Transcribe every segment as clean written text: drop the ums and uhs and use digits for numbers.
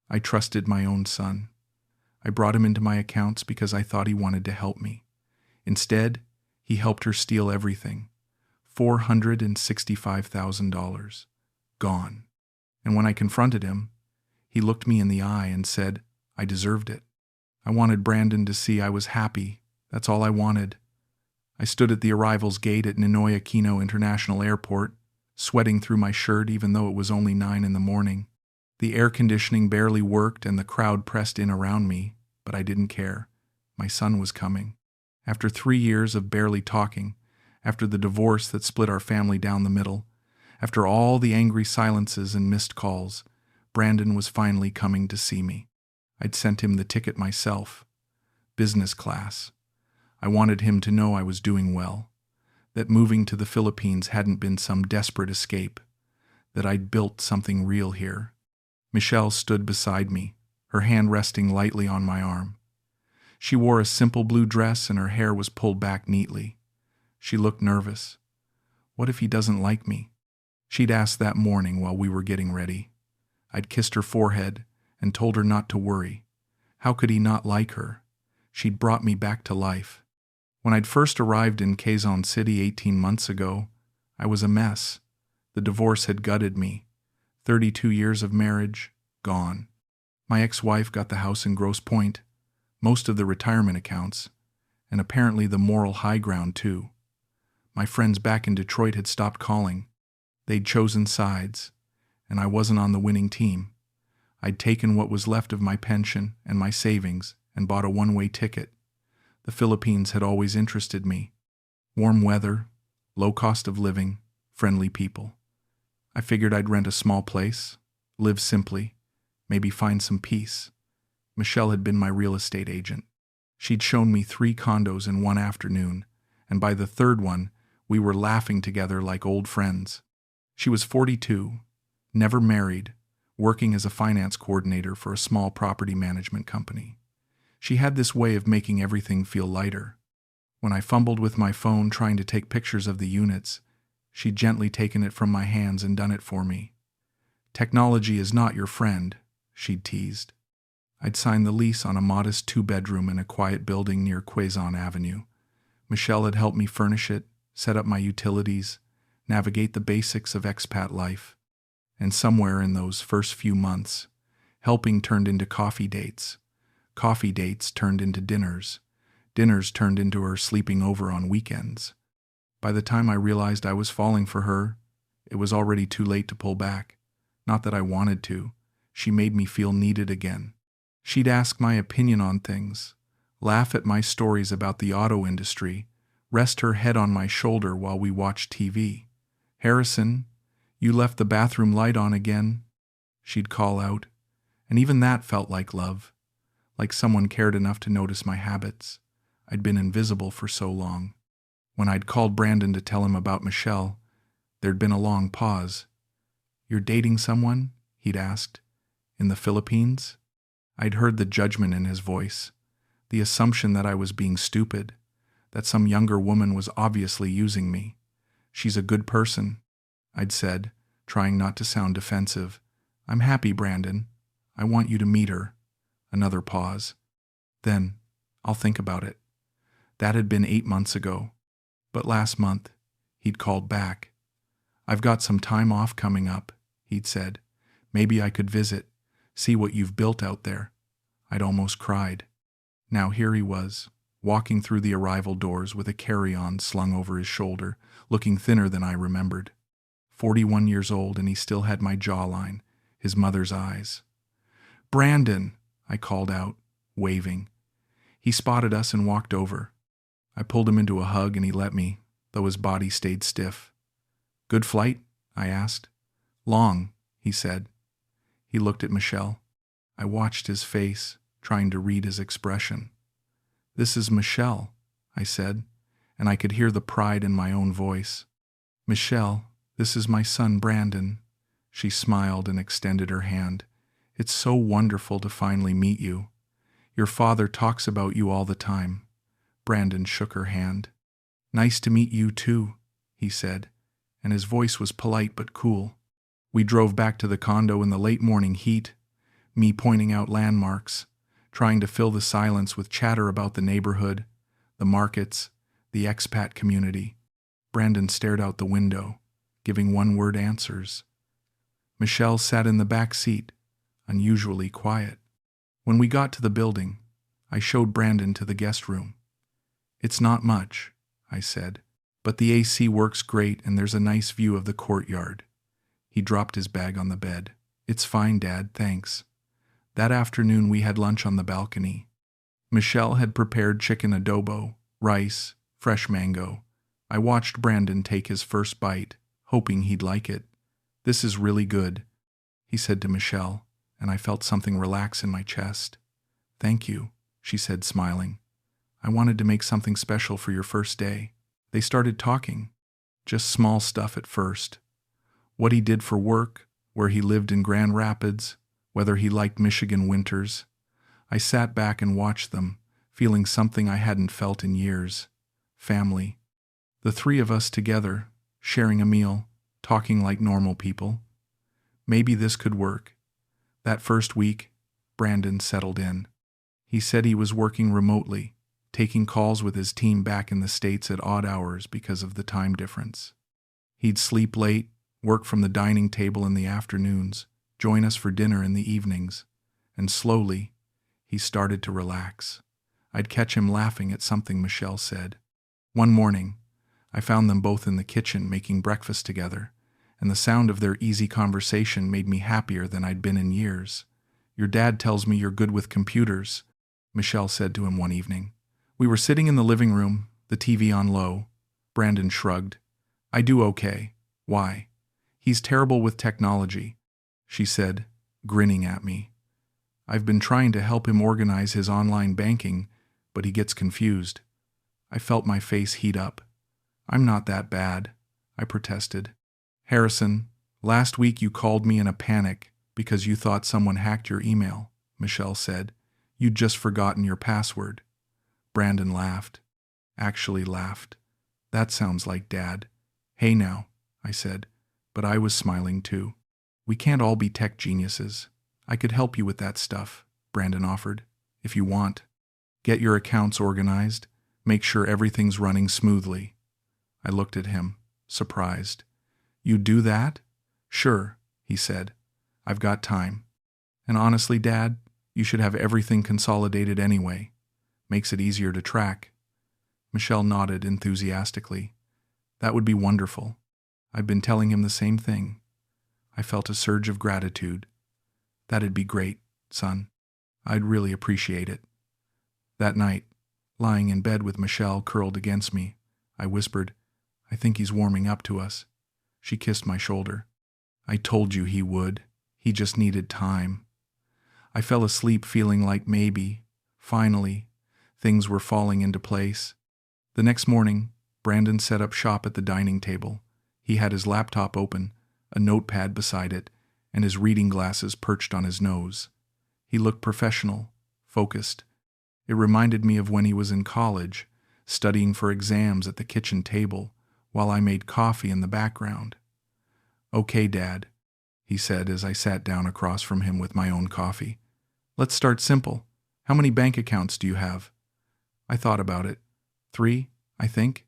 I trusted my own son. I brought him into my accounts because I thought he wanted to help me. Instead, he helped her steal everything. $465,000. Gone. And when I confronted him, he looked me in the eye and said, I deserved it. I wanted Brandon to see I was happy. That's all I wanted. I stood at the arrivals gate at Ninoy Aquino International Airport, sweating through my shirt even though it was only 9 in the morning. The air conditioning barely worked and the crowd pressed in around me, but I didn't care. My son was coming. After 3 years of barely talking, after the divorce that split our family down the middle, after all the angry silences and missed calls, Brandon was finally coming to see me. I'd sent him the ticket myself. Business class. I wanted him to know I was doing well, that moving to the Philippines hadn't been some desperate escape, that I'd built something real here. Michelle stood beside me, her hand resting lightly on my arm. She wore a simple blue dress and her hair was pulled back neatly. She looked nervous. What if he doesn't like me? She'd asked that morning while we were getting ready. I'd kissed her forehead and told her not to worry. How could he not like her? She'd brought me back to life. When I'd first arrived in Quezon City 18 months ago, I was a mess. The divorce had gutted me. 32 years of marriage, gone. My ex-wife got the house in Grosse Pointe, most of the retirement accounts, and apparently the moral high ground too. My friends back in Detroit had stopped calling. They'd chosen sides, and I wasn't on the winning team. I'd taken what was left of my pension and my savings and bought a one-way ticket. The Philippines had always interested me. Warm weather, low cost of living, friendly people. I figured I'd rent a small place, live simply, maybe find some peace. Michelle had been my real estate agent. She'd shown me 3 condos in one afternoon, and by the third one, we were laughing together like old friends. She was 42, never married, working as a finance coordinator for a small property management company. She had this way of making everything feel lighter. When I fumbled with my phone trying to take pictures of the units, she'd gently taken it from my hands and done it for me. Technology is not your friend, she'd teased. I'd signed the lease on a modest 2-bedroom in a quiet building near Quezon Avenue. Michelle had helped me furnish it, set up my utilities, navigate the basics of expat life. And somewhere in those first few months, helping turned into coffee dates. Coffee dates turned into dinners. Dinners turned into her sleeping over on weekends. By the time I realized I was falling for her, it was already too late to pull back. Not that I wanted to. She made me feel needed again. She'd ask my opinion on things, laugh at my stories about the auto industry, rest her head on my shoulder while we watched TV. Harrison, you left the bathroom light on again, she'd call out. And even that felt like love. Like someone cared enough to notice my habits. I'd been invisible for so long. When I'd called Brandon to tell him about Michelle, there'd been a long pause. You're dating someone? He'd asked. In the Philippines? I'd heard the judgment in his voice, the assumption that I was being stupid, that some younger woman was obviously using me. She's a good person, I'd said, trying not to sound defensive. I'm happy, Brandon. I want you to meet her. Another pause. Then, I'll think about it. That had been 8 months ago. But last month, he'd called back. I've got some time off coming up, he'd said. Maybe I could visit, see what you've built out there. I'd almost cried. Now here he was, walking through the arrival doors with a carry-on slung over his shoulder, looking thinner than I remembered. 41 years old, and he still had my jawline, his mother's eyes. Brandon, I called out, waving. He spotted us and walked over. I pulled him into a hug and he let me, though his body stayed stiff. Good flight? I asked. Long, he said. He looked at Michelle. I watched his face, trying to read his expression. This is Michelle, I said, and I could hear the pride in my own voice. Michelle, this is my son Brandon. She smiled and extended her hand. It's so wonderful to finally meet you. Your father talks about you all the time. Brandon shook her hand. Nice to meet you too, he said, and his voice was polite but cool. We drove back to the condo in the late morning heat. me pointing out landmarks, trying to fill the silence with chatter about the neighborhood, the markets, the expat community. Brandon stared out the window, giving one-word answers. Michelle sat in the back seat, unusually quiet. When we got to the building, I showed Brandon to the guest room. "It's not much," I said, "but the AC works great and there's a nice view of the courtyard." He dropped his bag on the bed. "It's fine, Dad, thanks." That afternoon we had lunch on the balcony. Michelle had prepared chicken adobo, rice, fresh mango. I watched Brandon take his first bite, hoping he'd like it. "This is really good," he said to Michelle, and I felt something relax in my chest. "Thank you," she said, smiling. "I wanted to make something special for your first day." They started talking, just small stuff at first. What he did for work, where he lived in Grand Rapids, whether he liked Michigan winters. I sat back and watched them, feeling something I hadn't felt in years. Family. The three of us together, sharing a meal, talking like normal people. Maybe this could work. That first week, Brandon settled in. He said he was working remotely, taking calls with his team back in the States at odd hours because of the time difference. He'd sleep late, work from the dining table in the afternoons, join us for dinner in the evenings, and slowly, he started to relax. I'd catch him laughing at something Michelle said. One morning, I found them both in the kitchen making breakfast together, and the sound of their easy conversation made me happier than I'd been in years. "Your dad tells me you're good with computers," Michelle said to him one evening. We were sitting in the living room, the TV on low. Brandon shrugged. "I do okay. Why?" "He's terrible with technology," she said, grinning at me. "I've been trying to help him organize his online banking, but he gets confused." I felt my face heat up. "I'm not that bad," I protested. "Harrison, last week you called me in a panic because you thought someone hacked your email," Michelle said. "You'd just forgotten your password." Brandon laughed. Actually laughed. "That sounds like Dad." "Hey now," I said, but I was smiling too. "We can't all be tech geniuses. I could help you with that stuff," Brandon offered, "if you want. Get your accounts organized, make sure everything's running smoothly." I looked at him, surprised. "You do that?" "Sure," he said. "I've got time. And honestly, Dad, you should have everything consolidated anyway. Makes it easier to track." Michelle nodded enthusiastically. "That would be wonderful. I've been telling him the same thing." I felt a surge of gratitude. "That'd be great, son. I'd really appreciate it." That night, lying in bed with Michelle curled against me, I whispered, "I think he's warming up to us." She kissed my shoulder. "I told you he would. He just needed time." I fell asleep feeling like maybe, finally, things were falling into place. The next morning, Brandon set up shop at the dining table. He had his laptop open, a notepad beside it, and his reading glasses perched on his nose. He looked professional, focused. It reminded me of when he was in college, studying for exams at the kitchen table, while I made coffee in the background. "Okay, Dad," he said as I sat down across from him with my own coffee. "Let's start simple. How many bank accounts do you have?" I thought about it. 3, I think.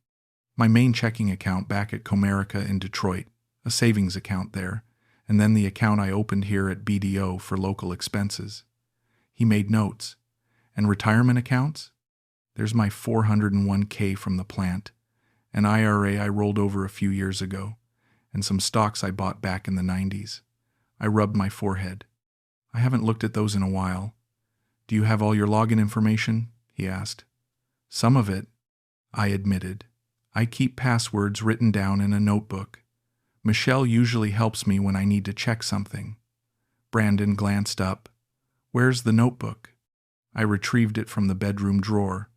My main checking account back at Comerica in Detroit, a savings account there, and then the account I opened here at BDO for local expenses. He made notes. "And retirement accounts?" "There's my 401k from the plant, an IRA I rolled over a few years ago, and some stocks I bought back in the 90s. I rubbed my forehead. "I haven't looked at those in a while." "Do you have all your login information?" he asked. "Some of it," I admitted. "I keep passwords written down in a notebook. Michelle usually helps me when I need to check something." Brandon glanced up. "Where's the notebook?" I retrieved it from the bedroom drawer.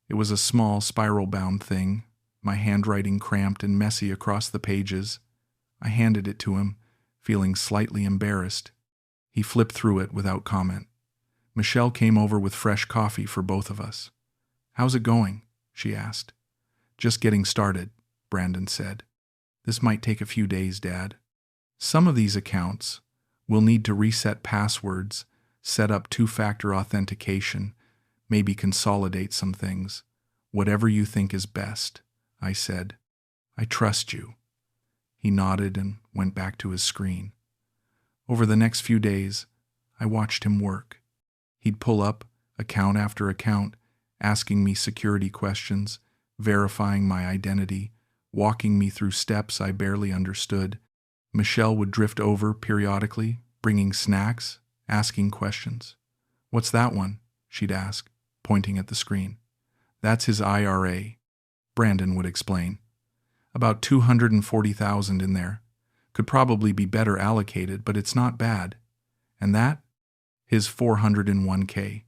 It was a small spiral-bound thing, my handwriting cramped and messy across the pages. I handed it to him, feeling slightly embarrassed. He flipped through it without comment. Michelle came over with fresh coffee for both of us. "How's it going?" she asked. "Just getting started," Brandon said. "This might take a few days, Dad. Some of these accounts will need to reset passwords, set up two-factor authentication, maybe consolidate some things. Whatever you think is best, I said. I trust you. He nodded and went back to his screen. Over the next few days, I watched him work. He'd pull up account after account, asking me security questions, verifying my identity, walking me through steps I barely understood. Michelle would drift over periodically, bringing snacks, asking questions. "What's that one?" she'd ask, pointing at the screen. "That's his IRA," Brandon would explain. "About 240,000 in there. Could probably be better allocated, but it's not bad. And that? His 401k.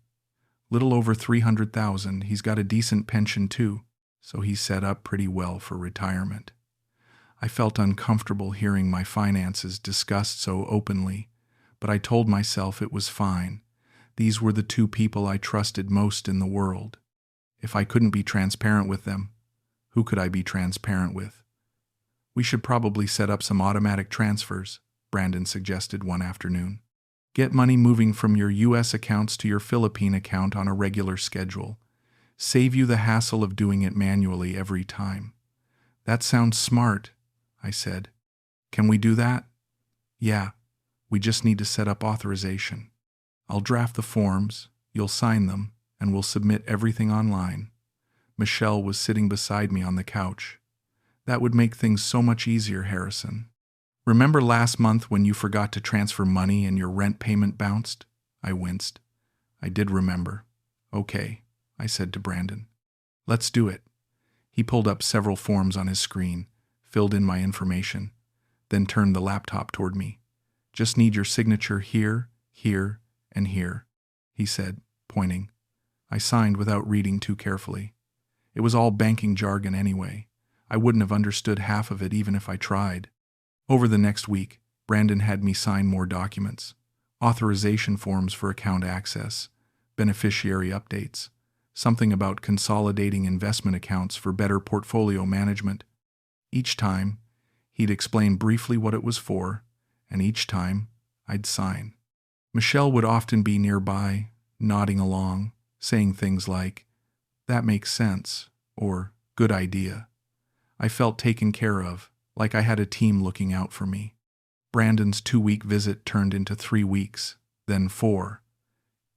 Little over 300,000. He's got a decent pension too, so he's set up pretty well for retirement." I felt uncomfortable hearing my finances discussed so openly, but I told myself it was fine. These were the two people I trusted most in the world. If I couldn't be transparent with them, who could I be transparent with? "We should probably set up some automatic transfers," Brandon suggested one afternoon. "Get money moving from your U.S. accounts to your Philippine account on a regular schedule. Save you the hassle of doing it manually every time." "That sounds smart," I said. "Can we do that?" "Yeah, we just need to set up authorization. I'll draft the forms, you'll sign them, and we'll submit everything online." Michelle was sitting beside me on the couch. "That would make things so much easier, Harrison. Remember last month when you forgot to transfer money and your rent payment bounced?" I winced. I did remember. "Okay," I said to Brandon. "Let's do it." He pulled up several forms on his screen, filled in my information, then turned the laptop toward me. "Just need your signature here, here, and here," he said, pointing. I signed without reading too carefully. It was all banking jargon anyway. I wouldn't have understood half of it even if I tried. Over the next week, Brandon had me sign more documents. Authorization forms for account access, beneficiary updates, something about consolidating investment accounts for better portfolio management. Each time, he'd explain briefly what it was for, and each time, I'd sign. Michelle would often be nearby, nodding along, saying things like, "That makes sense," or "Good idea." I felt taken care of, like I had a team looking out for me. Brandon's 2-week visit turned into 3 weeks, then 4.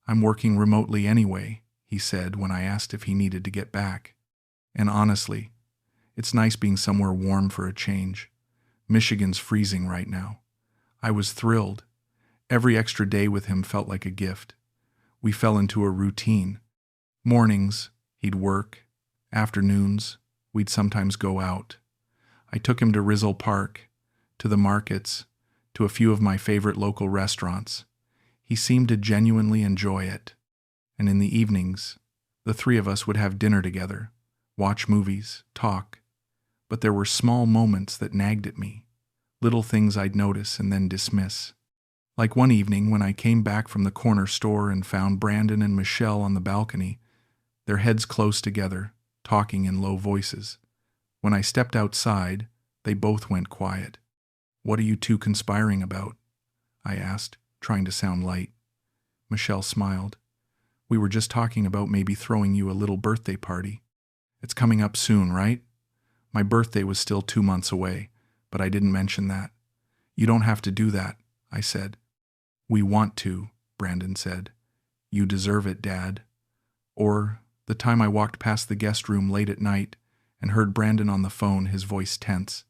"I'm working remotely anyway," he said when I asked if he needed to get back. And honestly, it's nice being somewhere warm for a change. Michigan's freezing right now. I was thrilled. Every extra day with him felt like a gift. We fell into a routine. Mornings, he'd work. Afternoons, we'd sometimes go out. I took him to Rizal Park, to the markets, to a few of my favorite local restaurants. He seemed to genuinely enjoy it. And in the evenings, the three of us would have dinner together, watch movies, talk. But there were small moments that nagged at me, little things I'd notice and then dismiss. Like one evening when I came back from the corner store and found Brandon and Michelle on the balcony, their heads close together, talking in low voices. When I stepped outside, they both went quiet. "What are you two conspiring about?" I asked, trying to sound light. Michelle smiled. "We were just talking about maybe throwing you a little birthday party. It's coming up soon, right?" My birthday was still 2 months away, but I didn't mention that. "You don't have to do that," I said. "We want to," Brandon said. "You deserve it, Dad." Or the time I walked past the guest room late at night and heard Brandon on the phone, his voice tense.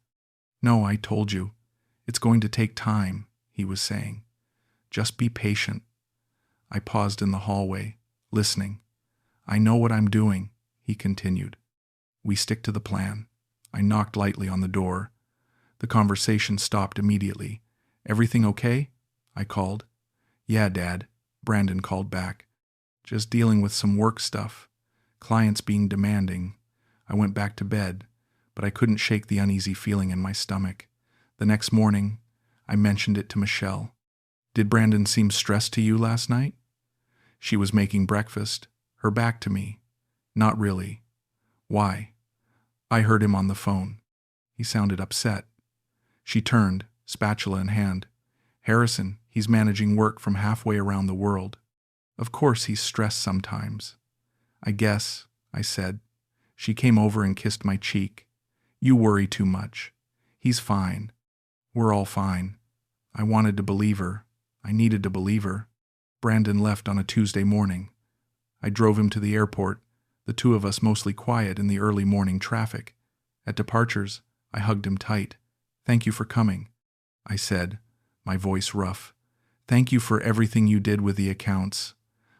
"No, I told you. It's going to take time," he was saying. "Just be patient." I paused in the hallway, listening. "I know what I'm doing," he continued. "We stick to the plan." I knocked lightly on the door. The conversation stopped immediately. "Everything okay?" I called. "Yeah, Dad," Brandon called back. "Just dealing with some work stuff. Clients being demanding." I went back to bed, but I couldn't shake the uneasy feeling in my stomach. The next morning, I mentioned it to Michelle. "Did Brandon seem stressed to you last night?" She was making breakfast, her back to me. "Not really." "Why?" I heard him on the phone. He sounded upset. She turned, spatula in hand. "Harrison, he's managing work from halfway around the world. Of course he's stressed sometimes. I guess, I said. She came over and kissed my cheek. You worry too much. He's fine. We're all fine. I wanted to believe her. I needed to believe her. Brandon left on a Tuesday morning. I drove him to the airport, the two of us mostly quiet in the early morning traffic. At departures, I hugged him tight. Thank you for coming, I said, my voice rough. Thank you for everything you did with the accounts.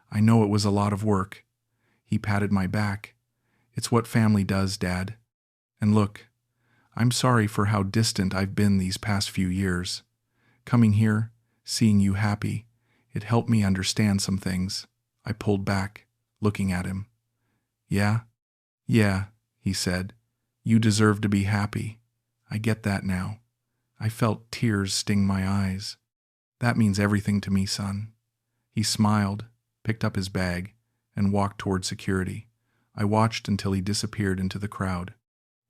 I know it was a lot of work. He patted my back. It's what family does, Dad. And look, I'm sorry for how distant I've been these past few years. Coming here, seeing you happy, it helped me understand some things. I pulled back, looking at him. Yeah, he said. You deserve to be happy. I get that now. I felt tears sting my eyes. That means everything to me, son. He smiled, picked up his bag, and walked toward security. I watched until he disappeared into the crowd.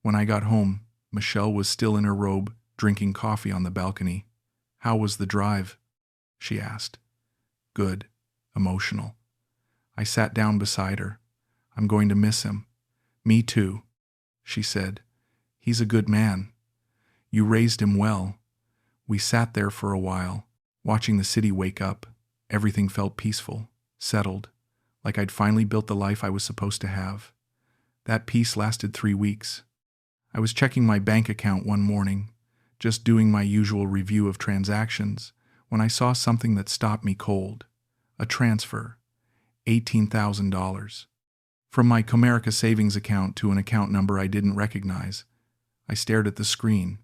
When I got home, Michelle was still in her robe, drinking coffee on the balcony. How was the drive? She asked. Good. Emotional. I sat down beside her. I'm going to miss him. Me too, she said. He's a good man. You raised him well. We sat there for a while, watching the city wake up. Everything felt peaceful, settled, like I'd finally built the life I was supposed to have. That peace lasted 3 weeks. I was checking my bank account one morning, just doing my usual review of transactions, when I saw something that stopped me cold. A transfer. $18,000. From my Comerica savings account to an account number I didn't recognize. I stared at the screen,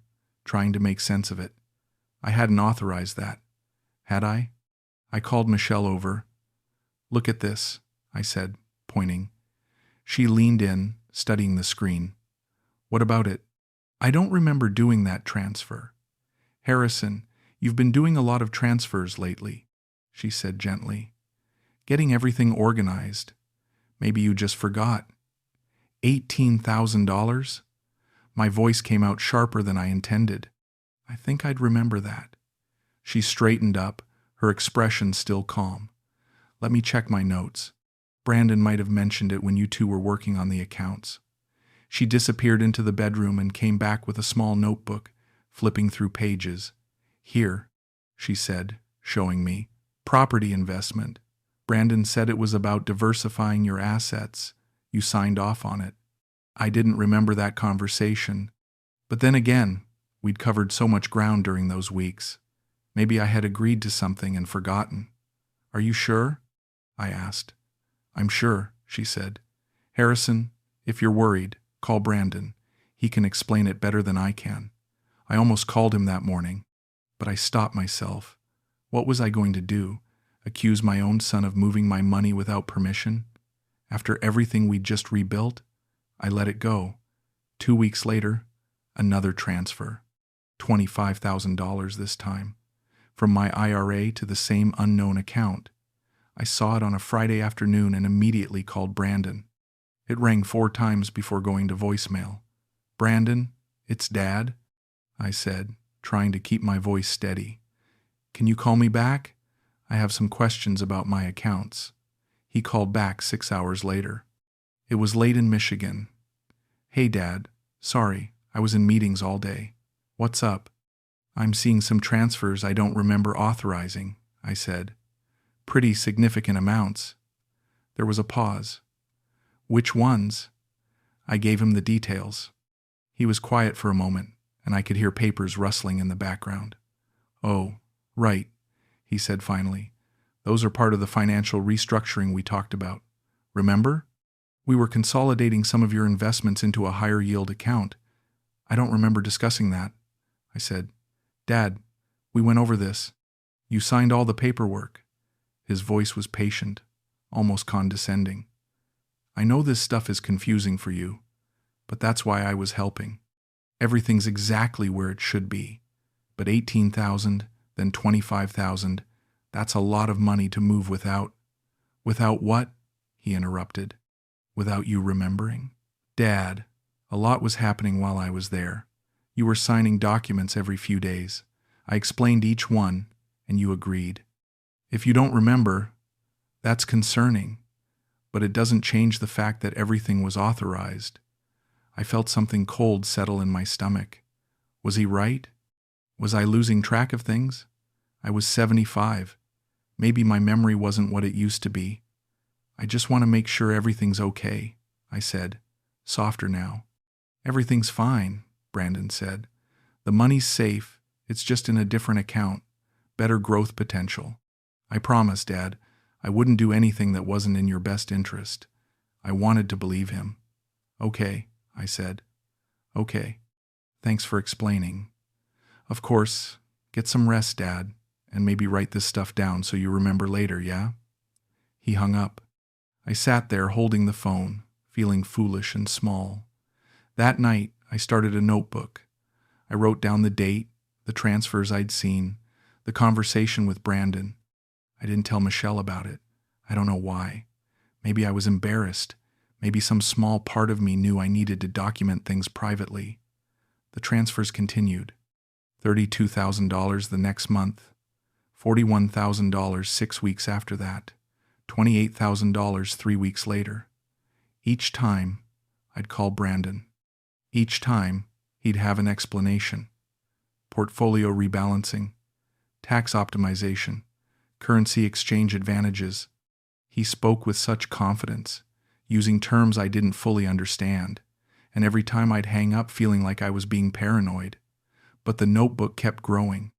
trying to make sense of it. I hadn't authorized that. Had I? I called Michelle over. Look at this, I said, pointing. She leaned in, studying the screen. What about it? I don't remember doing that transfer. Harrison, you've been doing a lot of transfers lately, she said gently. Getting everything organized. Maybe you just forgot. $18,000? My voice came out sharper than I intended. I think I'd remember that. She straightened up, her expression still calm. Let me check my notes. Brandon might have mentioned it when you two were working on the accounts. She disappeared into the bedroom and came back with a small notebook, flipping through pages. Here, she said, showing me. Property investment. Brandon said it was about diversifying your assets. You signed off on it. I didn't remember that conversation. But then again, we'd covered so much ground during those weeks. Maybe I had agreed to something and forgotten. Are you sure? I asked. I'm sure, she said. Harrison, if you're worried, call Brandon. He can explain it better than I can. I almost called him that morning, but I stopped myself. What was I going to do? Accuse my own son of moving my money without permission? After everything we'd just rebuilt? I let it go. 2 weeks later, another transfer. $25,000 this time. From my IRA to the same unknown account. I saw it on a Friday afternoon and immediately called Brandon. It rang 4 times before going to voicemail. Brandon, it's Dad, I said, trying to keep my voice steady. Can you call me back? I have some questions about my accounts. He called back 6 hours later. It was late in Michigan. Hey, Dad. Sorry, I was in meetings all day. What's up? I'm seeing some transfers I don't remember authorizing, I said. Pretty significant amounts. There was a pause. Which ones? I gave him the details. He was quiet for a moment, and I could hear papers rustling in the background. Oh, right, he said finally. Those are part of the financial restructuring we talked about. Remember? We were consolidating some of your investments into a higher yield account. I don't remember discussing that, I said. Dad, we went over this. You signed all the paperwork. His voice was patient, almost condescending. I know this stuff is confusing for you, but that's why I was helping. Everything's exactly where it should be. But $18,000, then $25,000, that's a lot of money to move without. Without what? He interrupted. Without you remembering? Dad, a lot was happening while I was there. You were signing documents every few days. I explained each one, and you agreed. If you don't remember, That's concerning, but it doesn't change the fact that everything was authorized. I felt something cold settle in my stomach. Was he right? Was I losing track of things? I was 75. Maybe my memory wasn't what it used to be. I just want to make sure everything's okay, I said, softer now. Everything's fine, Brandon said. The money's safe. It's just in a different account. Better growth potential. I promised, Dad, I wouldn't do anything that wasn't in your best interest. I wanted to believe him. Okay, I said. Okay. Thanks for explaining. Of course, get some rest, Dad, and maybe write this stuff down so you remember later, yeah? He hung up. I sat there holding the phone, feeling foolish and small. That night, I started a notebook. I wrote down the date, the transfers I'd seen, the conversation with Brandon. I didn't tell Michelle about it. I don't know why. Maybe I was embarrassed. Maybe some small part of me knew I needed to document things privately. The transfers continued. $32,000 the next month. $41,000 6 weeks after that. $28,000 3 weeks later. Each time, I'd call Brandon. Each time, he'd have an explanation. Portfolio rebalancing, tax optimization, currency exchange advantages. He spoke with such confidence, using terms I didn't fully understand, and every time I'd hang up feeling like I was being paranoid. But the notebook kept growing.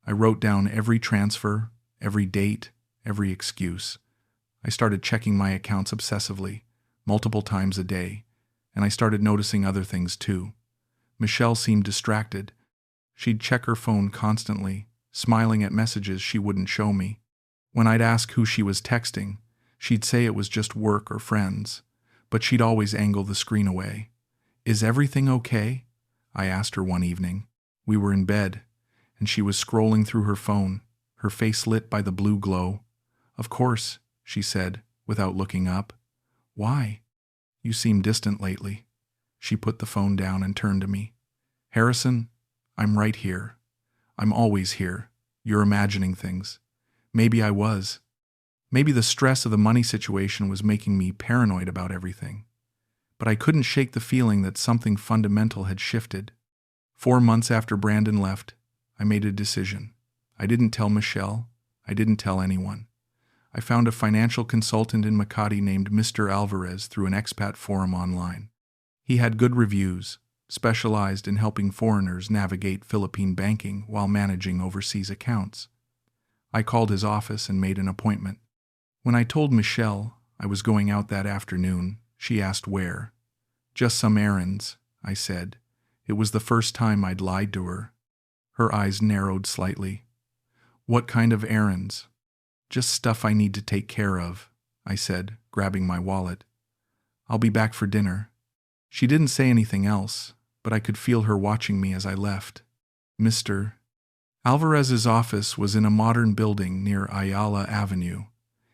I wrote down every transfer, every date, every excuse. I started checking my accounts obsessively, multiple times a day, and I started noticing other things too. Michelle seemed distracted. She'd check her phone constantly, smiling at messages she wouldn't show me. When I'd ask who she was texting, she'd say it was just work or friends, but she'd always angle the screen away. "Is everything okay?" I asked her one evening. We were in bed, and she was scrolling through her phone, her face lit by the blue glow. "Of course," she said, without looking up. "Why? You seem distant lately." She put the phone down and turned to me. "Harrison, I'm right here. I'm always here. You're imagining things." Maybe I was. Maybe the stress of the money situation was making me paranoid about everything. But I couldn't shake the feeling that something fundamental had shifted. 4 months after Brandon left, I made a decision. I didn't tell Michelle. I didn't tell anyone. I found a financial consultant in Makati named Mr. Alvarez through an expat forum online. He had good reviews, specialized in helping foreigners navigate Philippine banking while managing overseas accounts. I called his office and made an appointment. When I told Michelle I was going out that afternoon, she asked where. "Just some errands," I said. It was the first time I'd lied to her. Her eyes narrowed slightly. "What kind of errands?" "Just stuff I need to take care of," I said, grabbing my wallet. "I'll be back for dinner." She didn't say anything else, but I could feel her watching me as I left. Mr. Alvarez's office was in a modern building near Ayala Avenue.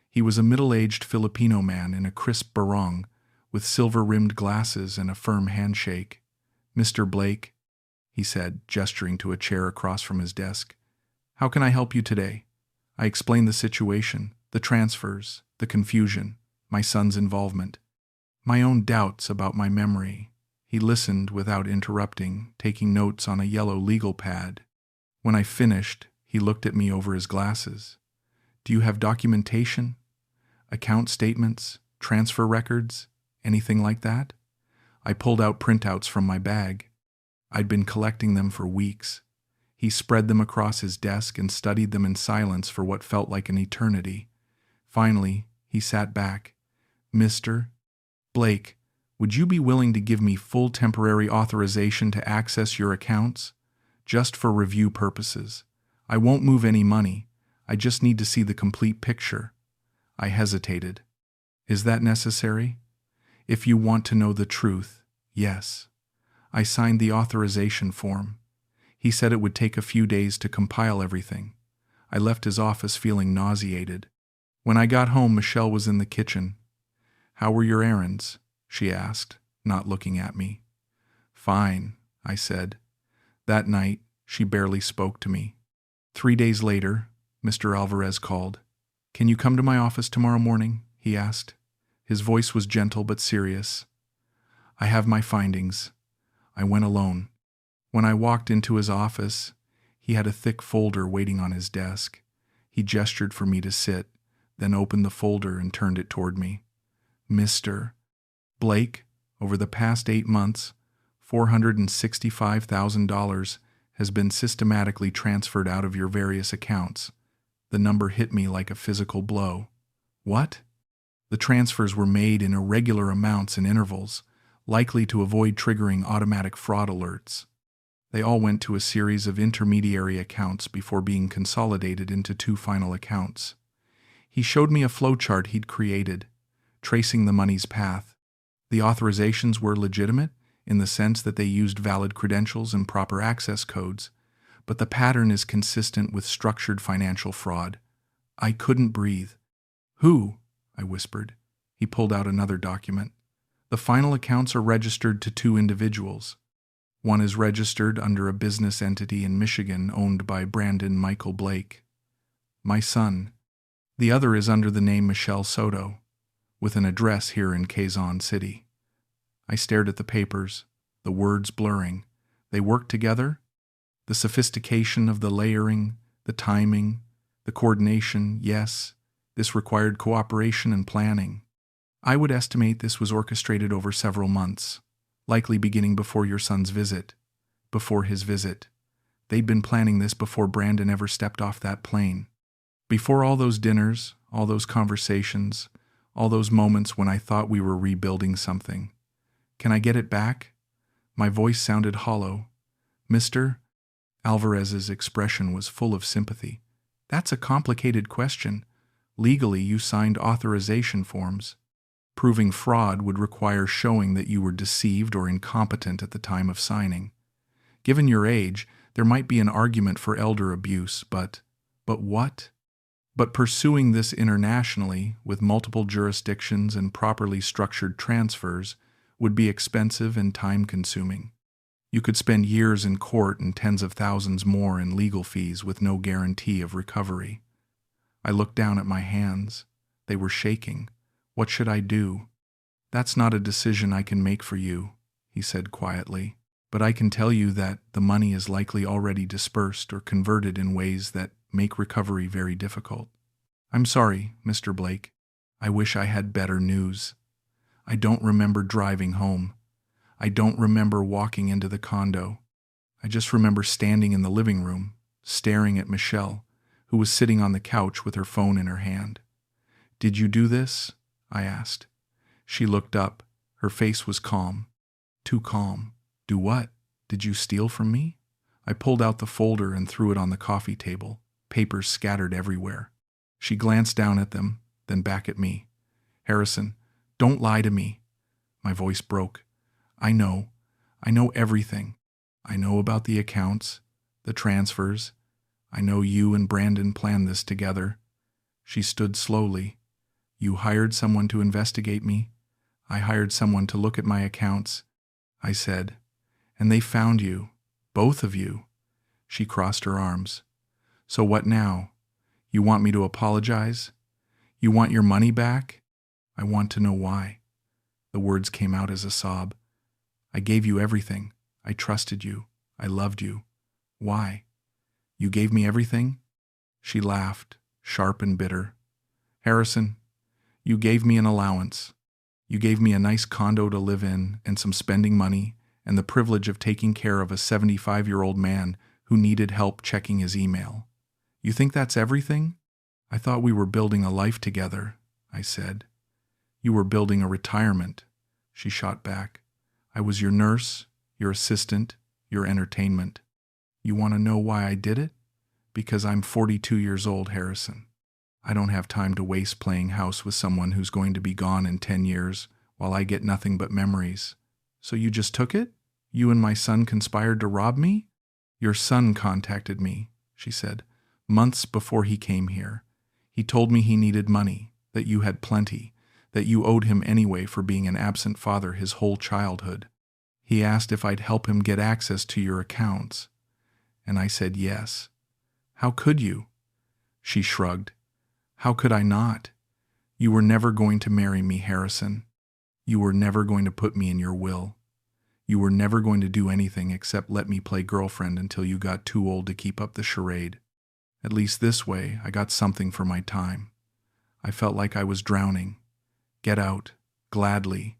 He was a middle-aged Filipino man in a crisp barong, with silver-rimmed glasses and a firm handshake. "Mr. Blake," he said, gesturing to a chair across from his desk. "How can I help you today?" I explained the situation, the transfers, the confusion, my son's involvement, my own doubts about my memory. He listened without interrupting, taking notes on a yellow legal pad. When I finished, he looked at me over his glasses. "Do you have documentation? Account statements? Transfer records? Anything like that?" I pulled out printouts from my bag. I'd been collecting them for weeks. He spread them across his desk and studied them in silence for what felt like an eternity. Finally, he sat back. "Mr. Blake, would you be willing to give me full temporary authorization to access your accounts? Just for review purposes. I won't move any money. I just need to see the complete picture." I hesitated. "Is that necessary?" "If you want to know the truth, yes." I signed the authorization form. He said it would take a few days to compile everything. I left his office feeling nauseated. When I got home, Michelle was in the kitchen. "How were your errands?" she asked, not looking at me. "Fine," I said. That night, she barely spoke to me. 3 days later, Mr. Alvarez called. Can you come to my office tomorrow morning? He asked. His voice was gentle but serious. I have my findings. I went alone. When I walked into his office, he had a thick folder waiting on his desk. He gestured for me to sit, then opened the folder and turned it toward me. Mr. Blake, over the past 8 months, $465,000 has been systematically transferred out of your various accounts. The number hit me like a physical blow. What? The transfers were made in irregular amounts and intervals, likely to avoid triggering automatic fraud alerts. They all went to a series of intermediary accounts before being consolidated into 2 final accounts. He showed me a flowchart he'd created, tracing the money's path. The authorizations were legitimate in the sense that they used valid credentials and proper access codes, but the pattern is consistent with structured financial fraud. I couldn't breathe. Who? I whispered. He pulled out another document. The final accounts are registered to 2 individuals. One is registered under a business entity in Michigan owned by Brandon Michael Blake, my son. The other is under the name Michelle Soto, with an address here in Quezon City. I stared at the papers, the words blurring. They worked together? The sophistication of the layering, the timing, the coordination, yes, this required cooperation and planning. I would estimate this was orchestrated over several months, likely beginning before your son's visit, before his visit. They'd been planning this before Brandon ever stepped off that plane. Before all those dinners, all those conversations, all those moments when I thought we were rebuilding something. Can I get it back? My voice sounded hollow. Mr. Alvarez's expression was full of sympathy. That's a complicated question. Legally, you signed authorization forms. Proving fraud would require showing that you were deceived or incompetent at the time of signing. Given your age, there might be an argument for elder abuse, but what? But pursuing this internationally, with multiple jurisdictions and properly structured transfers, would be expensive and time-consuming. You could spend years in court and tens of thousands more in legal fees with no guarantee of recovery. I looked down at my hands. They were shaking. What should I do? That's not a decision I can make for you, he said quietly, but I can tell you that the money is likely already dispersed or converted in ways that make recovery very difficult. I'm sorry, Mr. Blake. I wish I had better news. I don't remember driving home. I don't remember walking into the condo. I just remember standing in the living room, staring at Michelle, who was sitting on the couch with her phone in her hand. Did you do this? I asked. She looked up. Her face was calm. Too calm. Do what? Did you steal from me? I pulled out the folder and threw it on the coffee table, papers scattered everywhere. She glanced down at them, then back at me. Harrison, don't lie to me. My voice broke. I know everything. I know about the accounts, the transfers. I know you and Brandon planned this together. She stood slowly. You hired someone to investigate me. I hired someone to look at my accounts, I said. And they found you, both of you. She crossed her arms. So what now? You want me to apologize? You want your money back? I want to know why. The words came out as a sob. I gave you everything. I trusted you. I loved you. Why? You gave me everything? She laughed, sharp and bitter. Harrison, you gave me an allowance. You gave me a nice condo to live in and some spending money and the privilege of taking care of a 75-year-old man who needed help checking his email. You think that's everything? I thought we were building a life together, I said. You were building a retirement, she shot back. I was your nurse, your assistant, your entertainment. You want to know why I did it? Because I'm 42 years old, Harrison. I don't have time to waste playing house with someone who's going to be gone in 10 years while I get nothing but memories. So you just took it? You and my son conspired to rob me? Your son contacted me, she said, months before he came here. He told me he needed money, that you had plenty, that you owed him anyway for being an absent father his whole childhood. He asked if I'd help him get access to your accounts. And I said yes. How could you? She shrugged. How could I not? You were never going to marry me, Harrison. You were never going to put me in your will. You were never going to do anything except let me play girlfriend until you got too old to keep up the charade. At least this way, I got something for my time. I felt like I was drowning. Get out, gladly,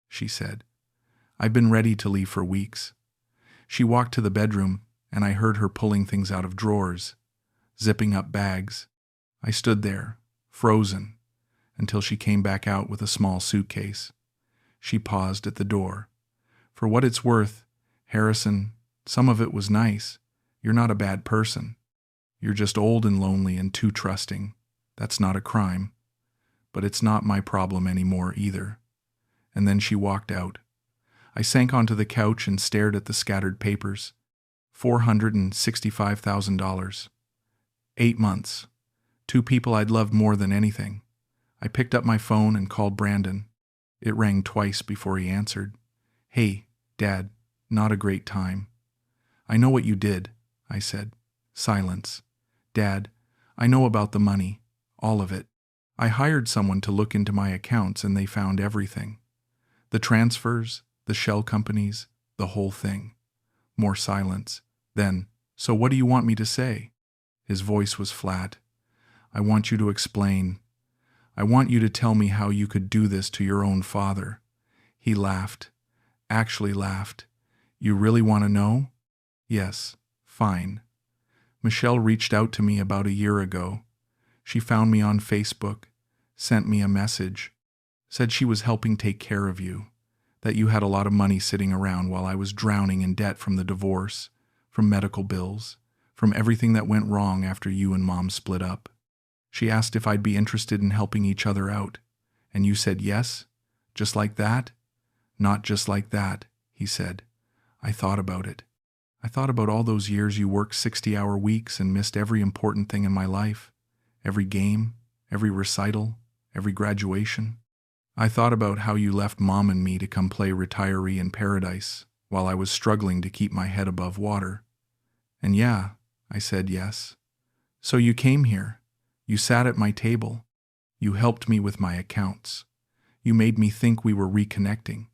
she said. I've been ready to leave for weeks. She walked to the bedroom, and I heard her pulling things out of drawers, zipping up bags. I stood there, frozen, until she came back out with a small suitcase. She paused at the door. For what it's worth, Harrison, some of it was nice. You're not a bad person. You're just old and lonely and too trusting. That's not a crime. But it's not my problem anymore either. And then she walked out. I sank onto the couch and stared at the scattered papers. $465,000. 8 months. 2 people I'd loved more than anything. I picked up my phone and called Brandon. It rang twice before he answered. Hey, Dad, not a great time. I know what you did, I said. Silence. Dad, I know about the money, all of it. I hired someone to look into my accounts and they found everything. The transfers, the shell companies, the whole thing. More silence. Then, so what do you want me to say? His voice was flat. I want you to explain. I want you to tell me how you could do this to your own father. He laughed. Actually laughed. You really want to know? Yes, fine. Michelle reached out to me about a year ago. She found me on Facebook, sent me a message, said she was helping take care of you, that you had a lot of money sitting around while I was drowning in debt from the divorce, from medical bills, from everything that went wrong after you and Mom split up. She asked if I'd be interested in helping each other out, and you said yes? Just like that? Not just like that, he said. I thought about it. I thought about all those years you worked 60-hour weeks and missed every important thing in my life, every game, every recital, every graduation. I thought about how you left Mom and me to come play retiree in paradise while I was struggling to keep my head above water. And yeah, I said yes. So you came here. You sat at my table. You helped me with my accounts. You made me think we were reconnecting,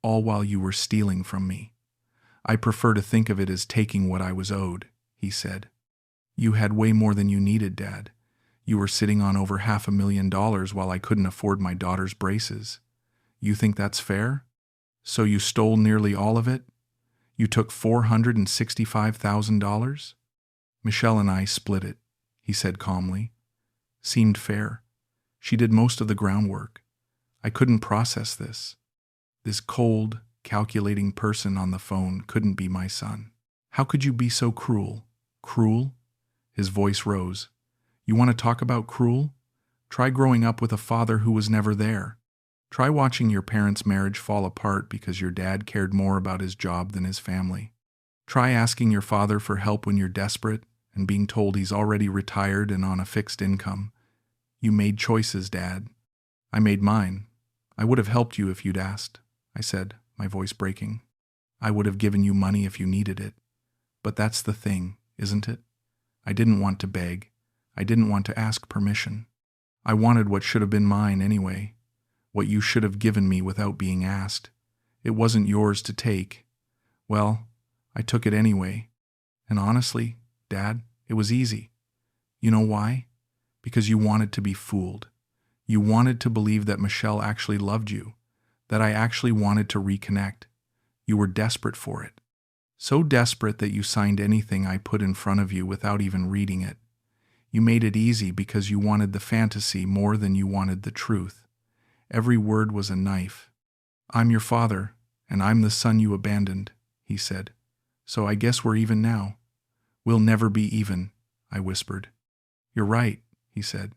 all while you were stealing from me. I prefer to think of it as taking what I was owed, he said. You had way more than you needed, Dad. You were sitting on over $500,000 while I couldn't afford my daughter's braces. You think that's fair? So you stole nearly all of it? You took $465,000? Michelle and I split it, he said calmly. Seemed fair. She did most of the groundwork. I couldn't process this. This cold, calculating person on the phone couldn't be my son. How could you be so cruel? Cruel? His voice rose. You want to talk about cruel? Try growing up with a father who was never there. Try watching your parents' marriage fall apart because your dad cared more about his job than his family. Try asking your father for help when you're desperate and being told he's already retired and on a fixed income. You made choices, Dad. I made mine. I would have helped you if you'd asked, I said, my voice breaking. I would have given you money if you needed it. But that's the thing, isn't it? I didn't want to beg. I didn't want to ask permission. I wanted what should have been mine anyway, what you should have given me without being asked. It wasn't yours to take. Well, I took it anyway. And honestly, Dad, it was easy. You know why? Because you wanted to be fooled. You wanted to believe that Michelle actually loved you, that I actually wanted to reconnect. You were desperate for it. So desperate that you signed anything I put in front of you without even reading it. You made it easy because you wanted the fantasy more than you wanted the truth. Every word was a knife. I'm your father, and I'm the son you abandoned, he said. So I guess we're even now. We'll never be even, I whispered. You're right, he said.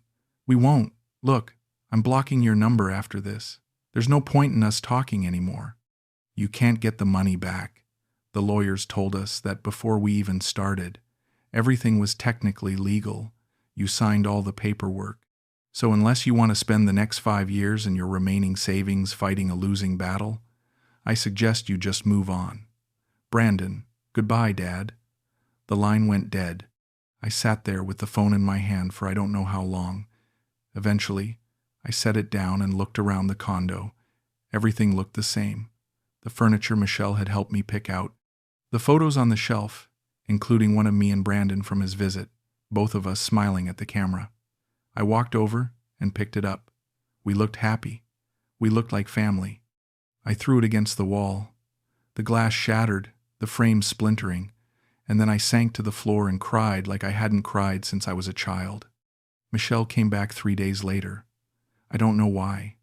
We won't. Look, I'm blocking your number after this. There's no point in us talking anymore. You can't get the money back. The lawyers told us that before we even started. Everything was technically legal. You signed all the paperwork. So unless you want to spend the next 5 years and your remaining savings fighting a losing battle, I suggest you just move on. Brandon, goodbye, Dad. The line went dead. I sat there with the phone in my hand for I don't know how long, Eventually, I set it down and looked around the condo. Everything looked the same. The furniture Michelle had helped me pick out. The photos on the shelf, including one of me and Brandon from his visit, both of us smiling at the camera. I walked over and picked it up. We looked happy. We looked like family. I threw it against the wall. The glass shattered, the frame splintering, and then I sank to the floor and cried like I hadn't cried since I was a child. Michelle came back 3 days later. I don't know why.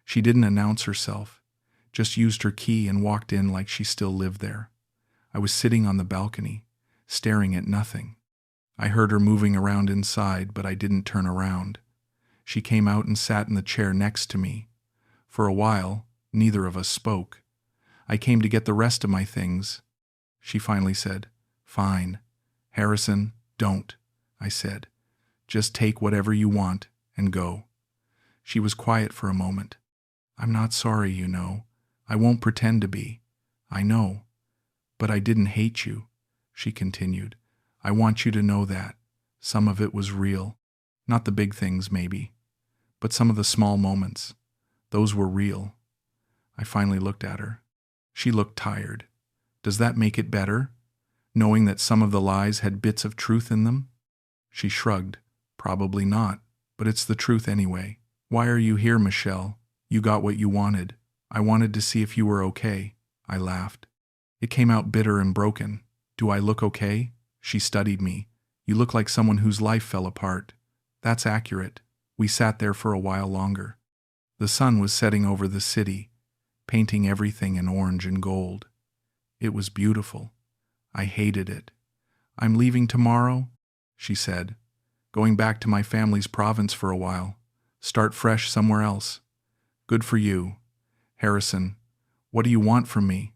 She didn't announce herself, just used her key and walked in like she still lived there. I was sitting on the balcony, staring at nothing. I heard her moving around inside, but I didn't turn around. She came out and sat in the chair next to me. For a while, neither of us spoke. I came to get the rest of my things. She finally said, "Fine. Harrison, don't," I said. "Just take whatever you want and go." She was quiet for a moment. "I'm not sorry, you know. I won't pretend to be. I know. But I didn't hate you," she continued. "I want you to know that. Some of it was real. Not the big things, maybe. But some of the small moments. Those were real." I finally looked at her. She looked tired. Does that make it better? Knowing that some of the lies had bits of truth in them? She shrugged. "Probably not, but it's the truth anyway. Why are you here, Michelle? You got what you wanted. I wanted to see if you were okay." I laughed. It came out bitter and broken. "Do I look okay?" She studied me. "You look like someone whose life fell apart." "That's accurate." We sat there for a while longer. The sun was setting over the city, painting everything in orange and gold. It was beautiful. I hated it. "I'm leaving tomorrow," she said. "Going back to my family's province for a while. Start fresh somewhere else." "Good for you. Harrison, what do you want from me?"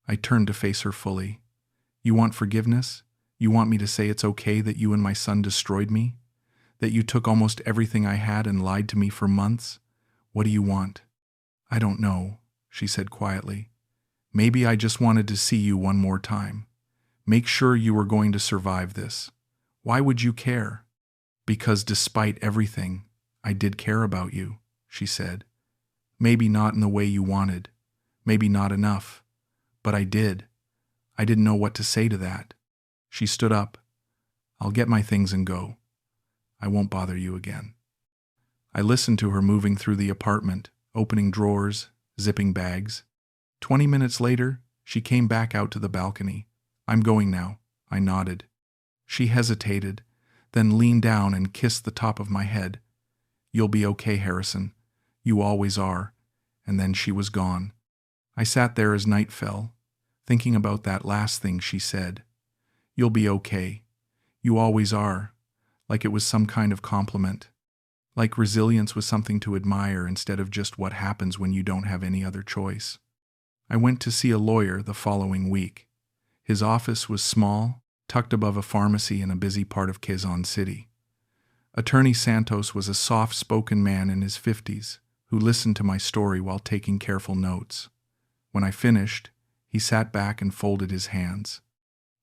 I turned to face her fully. "You want forgiveness? You want me to say it's okay that you and my son destroyed me? That you took almost everything I had and lied to me for months? What do you want?" "I don't know," she said quietly. "Maybe I just wanted to see you one more time. Make sure you were going to survive this. Why would you care?" "Because despite everything, I did care about you," she said. "Maybe not in the way you wanted. Maybe not enough. But I did. I didn't know what to say to that." She stood up. "I'll get my things and go. I won't bother you again." I listened to her moving through the apartment, opening drawers, zipping bags. 20 minutes later, she came back out to the balcony. "I'm going now," I nodded. She hesitated, then leaned down and kissed the top of my head. "You'll be okay, Harrison. You always are." And then she was gone. I sat there as night fell, thinking about that last thing she said. "You'll be okay. You always are," like it was some kind of compliment. Like resilience was something to admire instead of just what happens when you don't have any other choice. I went to see a lawyer the following week. His office was small, tucked above a pharmacy in a busy part of Quezon City. Attorney Santos was a soft-spoken man in his 50s who listened to my story while taking careful notes. When I finished, he sat back and folded his hands.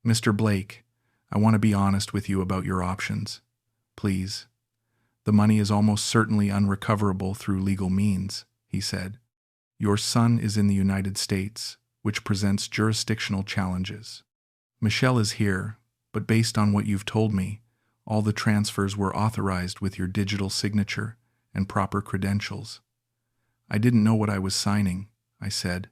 "Mr. Blake, I want to be honest with you about your options. Please. The money is almost certainly unrecoverable through legal means," he said. "Your son is in the United States, which presents jurisdictional challenges. Michelle is here, but based on what you've told me, all the transfers were authorized with your digital signature and proper credentials." "I didn't know what I was signing," I said.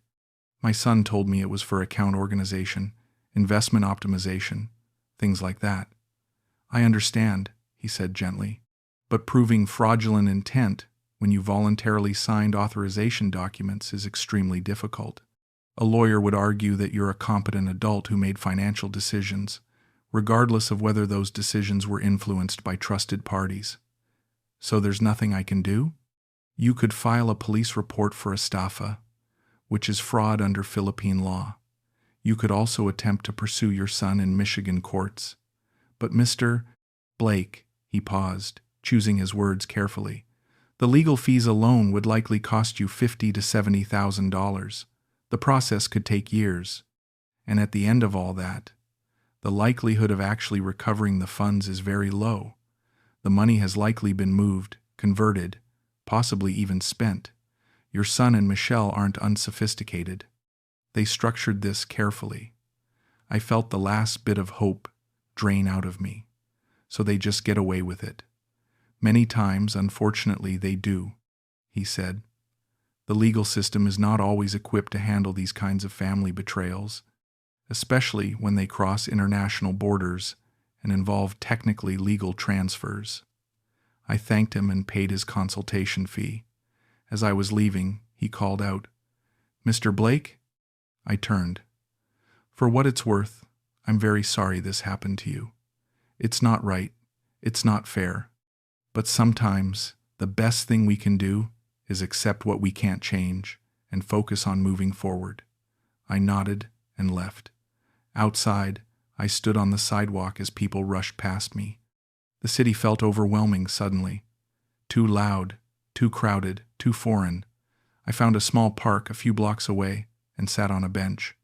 "My son told me it was for account organization, investment optimization, things like that." "I understand," he said gently, "but proving fraudulent intent when you voluntarily signed authorization documents is extremely difficult. A lawyer would argue that you're a competent adult who made financial decisions, regardless of whether those decisions were influenced by trusted parties. So there's nothing I can do? You could file a police report for estafa, which is fraud under Philippine law. You could also attempt to pursue your son in Michigan courts. But Mr. Blake," he paused, choosing his words carefully, "the legal fees alone would likely cost you $50,000 to $70,000. The process could take years. And at the end of all that, the likelihood of actually recovering the funds is very low. The money has likely been moved converted, possibly even spent. Your son and Michelle aren't unsophisticated. They structured this carefully. I felt the last bit of hope drain out of me. So they just get away with it. Many times, unfortunately, they do, he said. The legal system is not always equipped to handle these kinds of family betrayals, especially when they cross international borders and involve technically legal transfers. I thanked him and paid his consultation fee. As I was leaving, he called out, "Mr. Blake?" I turned. "For what it's worth, I'm very sorry this happened to you. It's not right. It's not fair. But sometimes the best thing we can do is accept what we can't change and focus on moving forward." I nodded and left. Outside, I stood on the sidewalk as people rushed past me. The city felt overwhelming suddenly. Too loud, too crowded, too foreign. I found a small park a few blocks away and sat on a bench.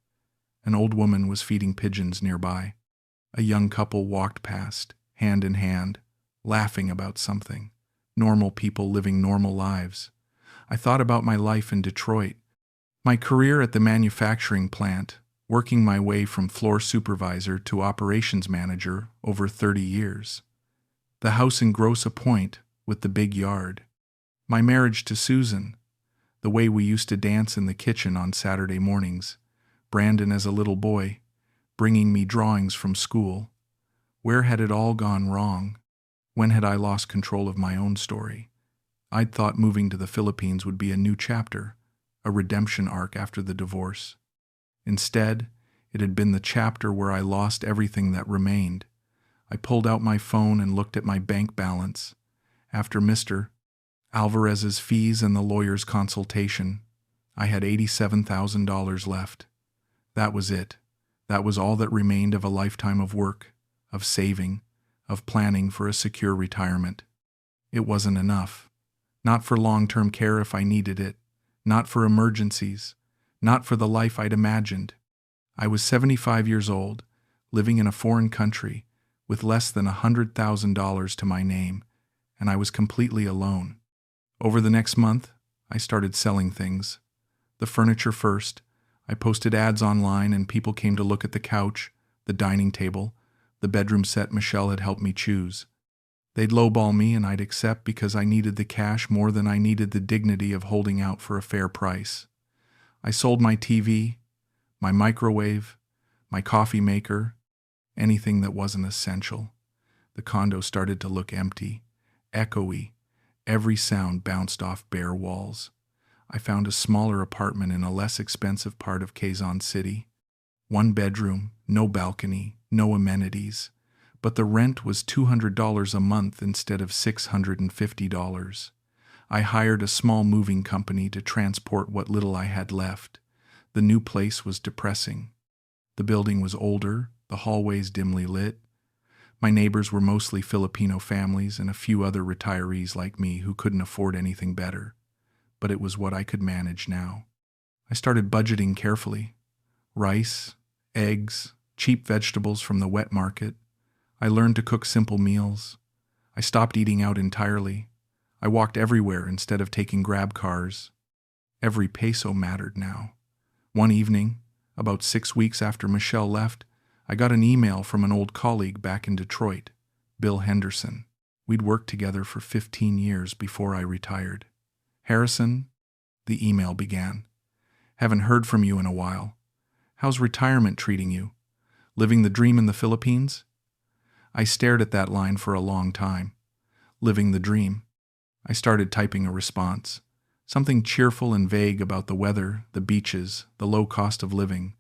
An old woman was feeding pigeons nearby. A young couple walked past, hand in hand, laughing about something. Normal people living normal lives. I thought about my life in Detroit, my career at the manufacturing plant, working my way from floor supervisor to operations manager over 30 years. The house in Grosse Pointe with the big yard. My marriage to Susan. The way we used to dance in the kitchen on Saturday mornings. Brandon as a little boy, bringing me drawings from school. Where had it all gone wrong? When had I lost control of my own story? I'd thought moving to the Philippines would be a new chapter, a redemption arc after the divorce. Instead, it had been the chapter where I lost everything that remained. I pulled out my phone and looked at my bank balance. After Mr. Alvarez's fees and the lawyer's consultation, I had $87,000 left. That was it. That was all that remained of a lifetime of work, of saving, of planning for a secure retirement. It wasn't enough. Not for long-term care if I needed it. Not for emergencies. Not for the life I'd imagined. I was 75 years old, living in a foreign country, with less than $100,000 to my name, and I was completely alone. Over the next month, I started selling things. The furniture first. I posted ads online and people came to look at the couch, the dining table, the bedroom set Michelle had helped me choose. They'd lowball me and I'd accept because I needed the cash more than I needed the dignity of holding out for a fair price. I sold my TV, my microwave, my coffee maker, anything that wasn't essential. The condo started to look empty, echoey. Every sound bounced off bare walls. I found a smaller apartment in a less expensive part of Quezon City. 1 bedroom, no balcony, no amenities. But the rent was $200 a month instead of $650. I hired a small moving company to transport what little I had left. The new place was depressing. The building was older, the hallways dimly lit. My neighbors were mostly Filipino families and a few other retirees like me who couldn't afford anything better. But it was what I could manage now. I started budgeting carefully. Rice, eggs, cheap vegetables from the wet market. I learned to cook simple meals. I stopped eating out entirely. I walked everywhere instead of taking grab cars. Every peso mattered now. One evening, about 6 weeks after Michelle left, I got an email from an old colleague back in Detroit, Bill Henderson. We'd worked together for 15 years before I retired. "Harrison," the email began. "Haven't heard from you in a while. How's retirement treating you? Living the dream in the Philippines?" I stared at that line for a long time. Living the dream. I started typing a response. Something cheerful and vague about the weather, the beaches, the low cost of living.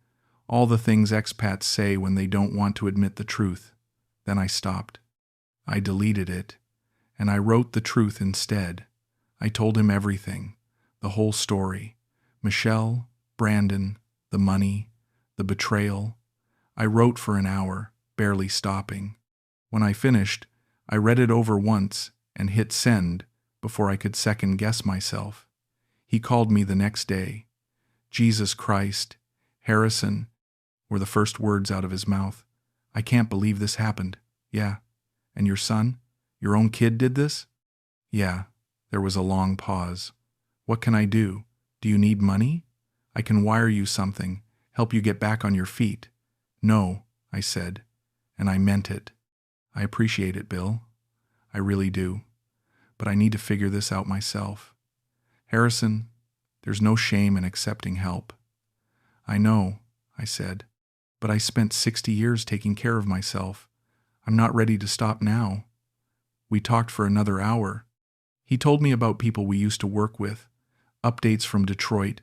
All the things expats say when they don't want to admit the truth. Then I stopped. I deleted it, and I wrote the truth instead. I told him everything, the whole story. Michelle, Brandon, the money, the betrayal. I wrote for an hour, barely stopping. When I finished, I read it over once and hit send before I could second-guess myself. He called me the next day. "Jesus Christ, Harrison," were the first words out of his mouth. "I can't believe this happened." "Yeah. And your son? Your own kid did this?" "Yeah. There was a long pause. What can I do? Do you need money? I can wire you something, help you get back on your feet. No, I said, and I meant it. I appreciate it, Bill. I really do. But I need to figure this out myself. Harrison, there's no shame in accepting help. I know, I said, but I spent 60 years taking care of myself. I'm not ready to stop now. We talked for another hour. He told me about people we used to work with, updates from Detroit,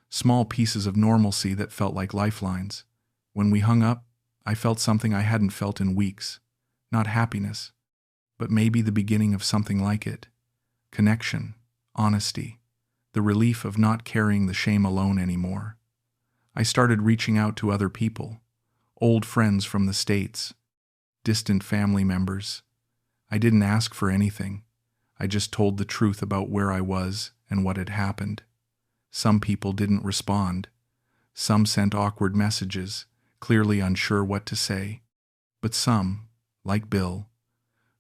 small pieces of normalcy that felt like lifelines. When we hung up, I felt something I hadn't felt in weeks. Not happiness, but maybe the beginning of something like it. Connection, honesty, the relief of not carrying the shame alone anymore. I started reaching out to other people, old friends from the States, distant family members. I didn't ask for anything. I just told the truth about where I was and what had happened. Some people didn't respond. Some sent awkward messages, clearly unsure what to say. But some, like Bill,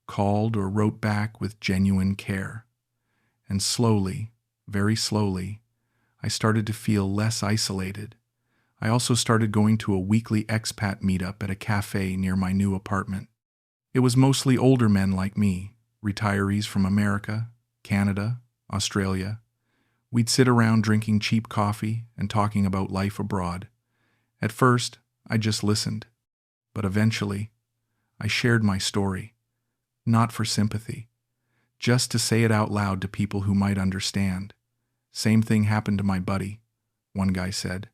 called or wrote back with genuine care. And slowly, very slowly, I started to feel less isolated. I also started going to a weekly expat meetup at a cafe near my new apartment. It was mostly older men like me, retirees from America, Canada, Australia. We'd sit around drinking cheap coffee and talking about life abroad. At first, I just listened, but eventually, I shared my story, not for sympathy, just to say it out loud to people who might understand. Same thing happened to my buddy, one guy said.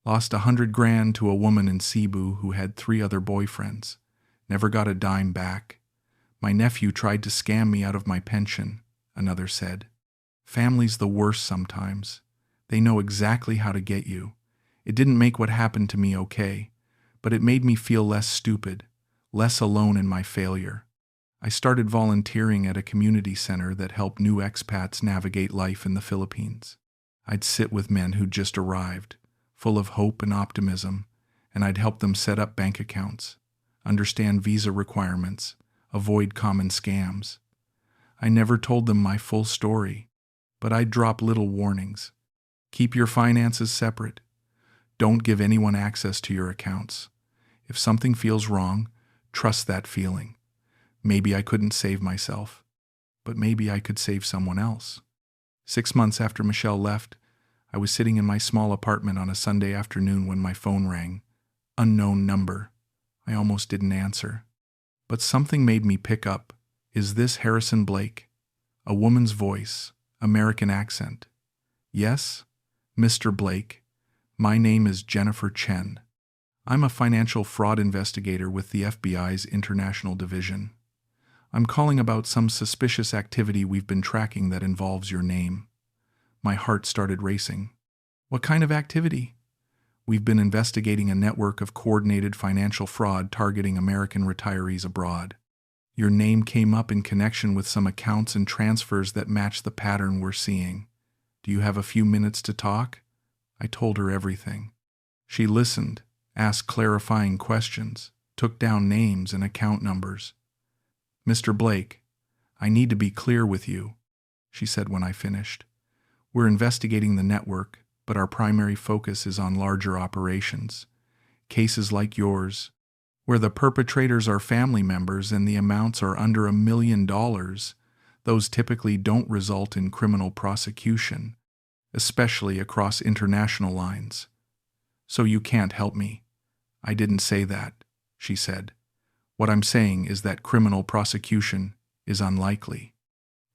Lost $100,000 to a woman in Cebu who had 3 other boyfriends. Never got a dime back. My nephew tried to scam me out of my pension, another said. Family's the worst sometimes. They know exactly how to get you. It didn't make what happened to me okay, but it made me feel less stupid, less alone in my failure. I started volunteering at a community center that helped new expats navigate life in the Philippines. I'd sit with men who'd just arrived, full of hope and optimism, and I'd help them set up bank accounts, understand visa requirements, avoid common scams. I never told them my full story, but I'd drop little warnings. Keep your finances separate. Don't give anyone access to your accounts. If something feels wrong, trust that feeling. Maybe I couldn't save myself, but maybe I could save someone else. 6 months after Michelle left, I was sitting in my small apartment on a Sunday afternoon when my phone rang. Unknown number. I almost didn't answer. But something made me pick up. Is this Harrison Blake? A woman's voice, American accent. Yes, Mr. Blake. My name is Jennifer Chen. I'm a financial fraud investigator with the FBI's International Division. I'm calling about some suspicious activity we've been tracking that involves your name. My heart started racing. What kind of activity? We've been investigating a network of coordinated financial fraud targeting American retirees abroad. Your name came up in connection with some accounts and transfers that match the pattern we're seeing. Do you have a few minutes to talk? I told her everything. She listened, asked clarifying questions, took down names and account numbers. Mr. Blake, I need to be clear with you, she said when I finished. We're investigating the network, but our primary focus is on larger operations. Cases like yours, where the perpetrators are family members and the amounts are under $1 million, those typically don't result in criminal prosecution, especially across international lines. So you can't help me. I didn't say that, she said. What I'm saying is that criminal prosecution is unlikely.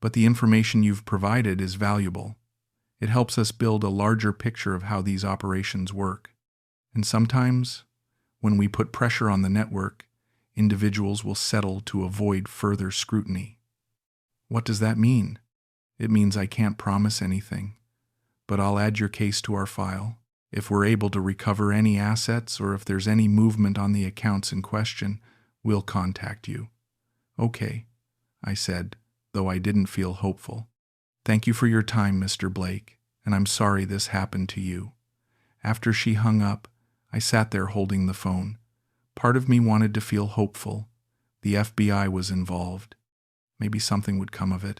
But the information you've provided is valuable. It helps us build a larger picture of how these operations work. And sometimes, when we put pressure on the network, individuals will settle to avoid further scrutiny. What does that mean? It means I can't promise anything, but I'll add your case to our file. If we're able to recover any assets or if there's any movement on the accounts in question, we'll contact you. Okay, I said, though I didn't feel hopeful. Thank you for your time, Mr. Blake, and I'm sorry this happened to you. After she hung up, I sat there holding the phone. Part of me wanted to feel hopeful. The FBI was involved. Maybe something would come of it.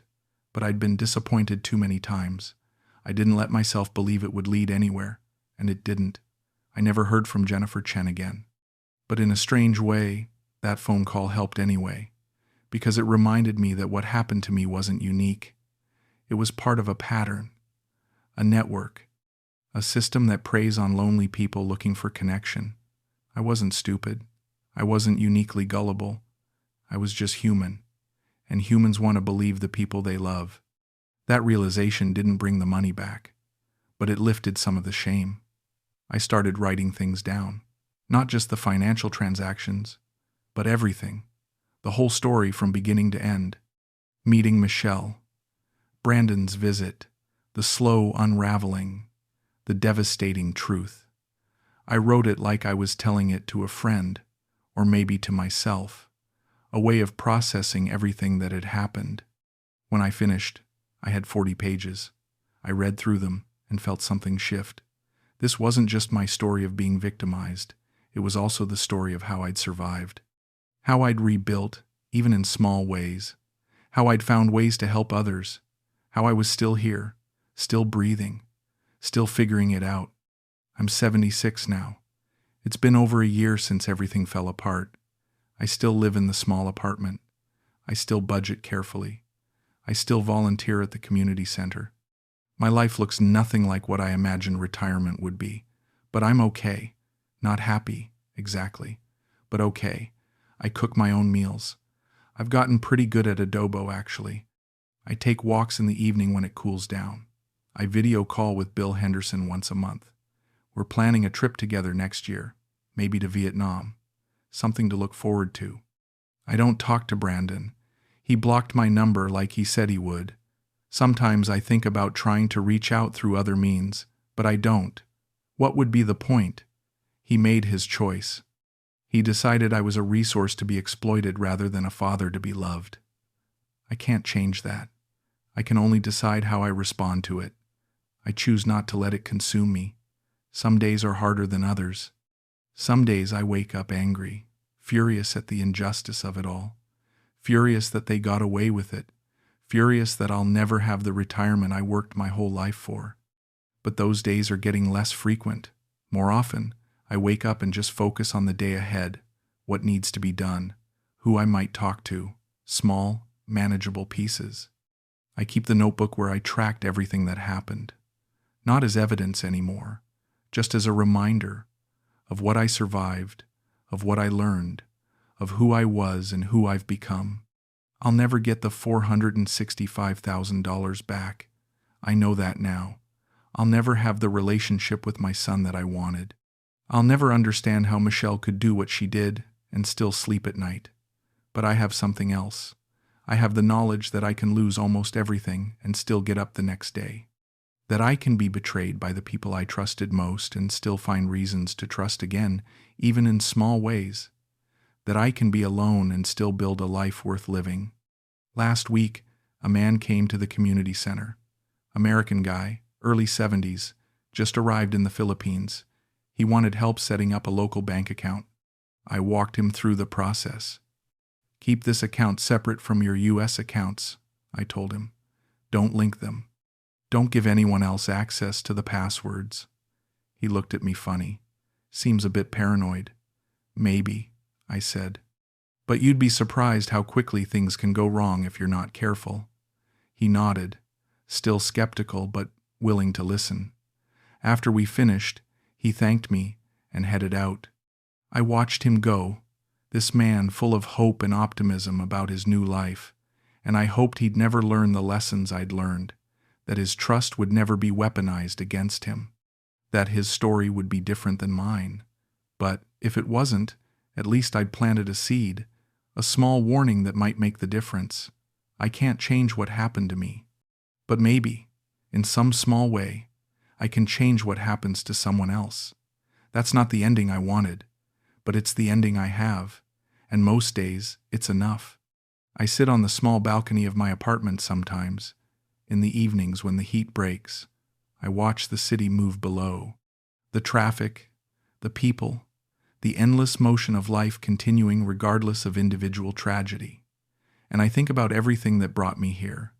but I'd been disappointed too many times. I didn't let myself believe it would lead anywhere, and it didn't. I never heard from Jennifer Chen again. But in a strange way, that phone call helped anyway, because it reminded me that what happened to me wasn't unique. It was part of a pattern, a network, a system that preys on lonely people looking for connection. I wasn't stupid. I wasn't uniquely gullible. I was just human, and humans want to believe the people they love. That realization didn't bring the money back, but it lifted some of the shame. I started writing things down, not just the financial transactions, but everything, the whole story from beginning to end. Meeting Michelle, Brandon's visit, the slow unraveling, the devastating truth. I wrote it like I was telling it to a friend, or maybe to myself, a way of processing everything that had happened. When I finished, I had 40 pages. I read through them and felt something shift. This wasn't just my story of being victimized. It was also the story of how I'd survived, how I'd rebuilt, even in small ways, how I'd found ways to help others, how I was still here, still breathing, still figuring it out. I'm 76 now. It's been over a year since everything fell apart. I still live in the small apartment. I still budget carefully. I still volunteer at the community center. My life looks nothing like what I imagined retirement would be, but I'm okay. Not happy, exactly, but okay. I cook my own meals. I've gotten pretty good at adobo, actually. I take walks in the evening when it cools down. I video call with Bill Henderson once a month. We're planning a trip together next year, maybe to Vietnam. Something to look forward to. I don't talk to Brandon. He blocked my number like he said he would. Sometimes I think about trying to reach out through other means, but I don't. What would be the point? He made his choice. He decided I was a resource to be exploited rather than a father to be loved. I can't change that. I can only decide how I respond to it. I choose not to let it consume me. Some days are harder than others. Some days I wake up angry, furious at the injustice of it all, furious that they got away with it, furious that I'll never have the retirement I worked my whole life for. But those days are getting less frequent. More often, I wake up and just focus on the day ahead, what needs to be done, who I might talk to, small, manageable pieces. I keep the notebook where I tracked everything that happened, not as evidence anymore, just as a reminder of what I survived, of what I learned, of who I was and who I've become. I'll never get the $465,000 back. I know that now. I'll never have the relationship with my son that I wanted. I'll never understand how Michelle could do what she did and still sleep at night. But I have something else. I have the knowledge that I can lose almost everything and still get up the next day. That I can be betrayed by the people I trusted most and still find reasons to trust again, even in small ways. That I can be alone and still build a life worth living. Last week, a man came to the community center. American guy, early 70s, just arrived in the Philippines. He wanted help setting up a local bank account. I walked him through the process. Keep this account separate from your U.S. accounts, I told him. Don't link them. Don't give anyone else access to the passwords. He looked at me funny. Seems a bit paranoid. Maybe, I said. But you'd be surprised how quickly things can go wrong if you're not careful. He nodded, still skeptical but willing to listen. After we finished, he thanked me and headed out. I watched him go, this man full of hope and optimism about his new life, and I hoped he'd never learn the lessons I'd learned, that his trust would never be weaponized against him, that his story would be different than mine. But if it wasn't, at least I'd planted a seed, a small warning that might make the difference. I can't change what happened to me, but maybe, in some small way, I can change what happens to someone else. That's not the ending I wanted, but it's the ending I have, and most days, it's enough. I sit on the small balcony of my apartment sometimes. In the evenings when the heat breaks, I watch the city move below. The traffic, the people, the endless motion of life continuing regardless of individual tragedy. And I think about everything that brought me here.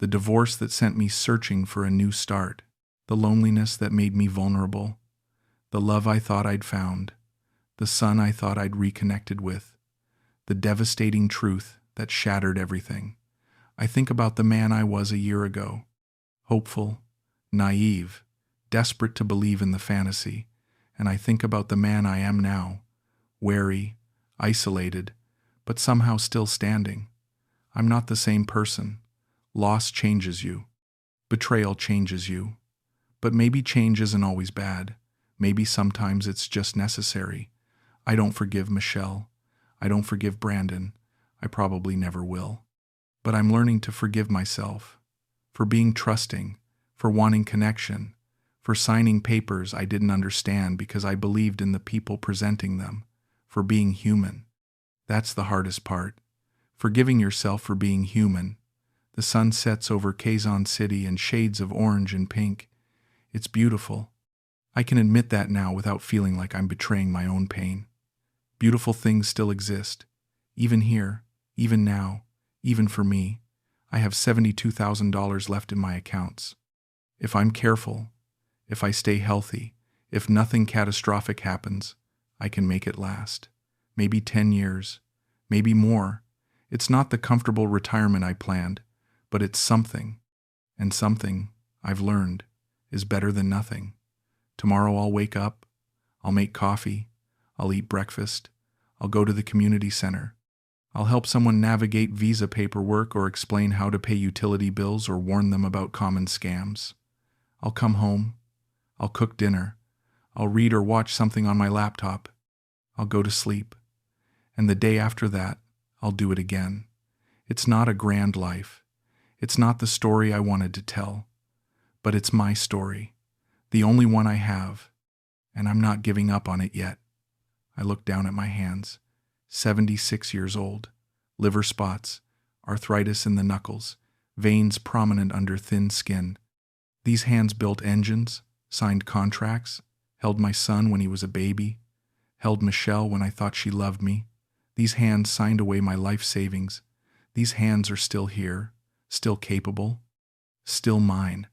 The divorce that sent me searching for a new start. The loneliness that made me vulnerable. The love I thought I'd found. The son I thought I'd reconnected with. The devastating truth that shattered everything. I think about the man I was a year ago. Hopeful, naive, desperate to believe in the fantasy. And I think about the man I am now. Wary, isolated, but somehow still standing. I'm not the same person. Loss changes you. Betrayal changes you. But maybe change isn't always bad. Maybe sometimes it's just necessary. I don't forgive Michelle. I don't forgive Brandon. I probably never will. But I'm learning to forgive myself. For being trusting. For wanting connection. For signing papers I didn't understand because I believed in the people presenting them. For being human. That's the hardest part. Forgiving yourself for being human. The sun sets over Quezon City in shades of orange and pink. It's beautiful. I can admit that now without feeling like I'm betraying my own pain. Beautiful things still exist. Even here, even now, even for me. I have $72,000 left in my accounts. If I'm careful, if I stay healthy, if nothing catastrophic happens, I can make it last. Maybe 10 years, maybe more. It's not the comfortable retirement I planned, but it's something. And something, I've learned, is better than nothing. Tomorrow I'll wake up, I'll make coffee, I'll eat breakfast, I'll go to the community center. I'll help someone navigate visa paperwork or explain how to pay utility bills or warn them about common scams. I'll come home, I'll cook dinner, I'll read or watch something on my laptop, I'll go to sleep. And the day after that, I'll do it again. It's not a grand life. It's not the story I wanted to tell. But it's my story, the only one I have, and I'm not giving up on it yet. I look down at my hands, 76 years old, liver spots, arthritis in the knuckles, veins prominent under thin skin. These hands built engines, signed contracts, held my son when he was a baby, held Michelle when I thought she loved me. These hands signed away my life savings. These hands are still here, still capable, still mine.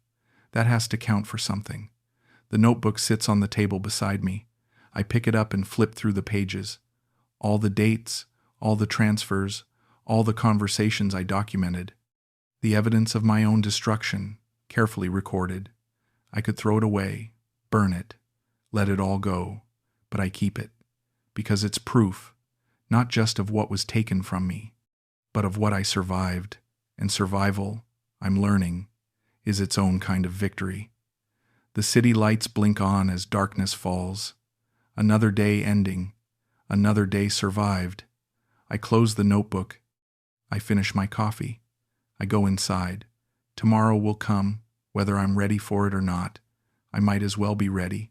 That has to count for something. The notebook sits on the table beside me. I pick it up and flip through the pages. All the dates, all the transfers, all the conversations I documented. The evidence of my own destruction, carefully recorded. I could throw it away, burn it, let it all go, but I keep it, because it's proof, not just of what was taken from me, but of what I survived, and survival, I'm learning, is its own kind of victory. The city lights blink on as darkness falls. Another day ending. Another day survived. I close the notebook. I finish my coffee. I go inside. Tomorrow will come, whether I'm ready for it or not. I might as well be ready.